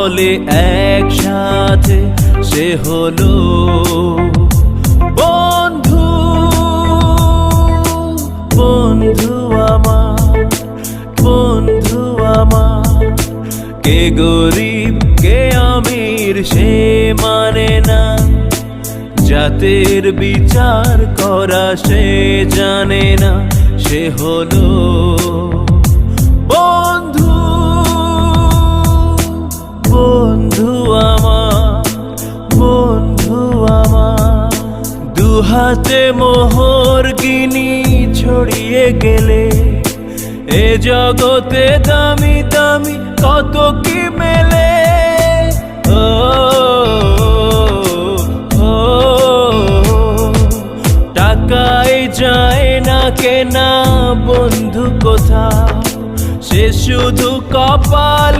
বলে একসাথে সে হলো বন্ধু। বন্ধু আমার, বন্ধু আমার, কে গরিব কে আমির সে মানে না, জাতের বিচার করা সে জানে না, সে হলো বন্ধু। বন্ধু আমার, বন্ধু আমার, দুহাতে মোহর গিনি ছড়িয়ে গেলে এ জগতে দামি দামি কত কি মেলে। ও টাকায় যায় না কেনা বন্ধু কোথাও, সে শুধু কপাল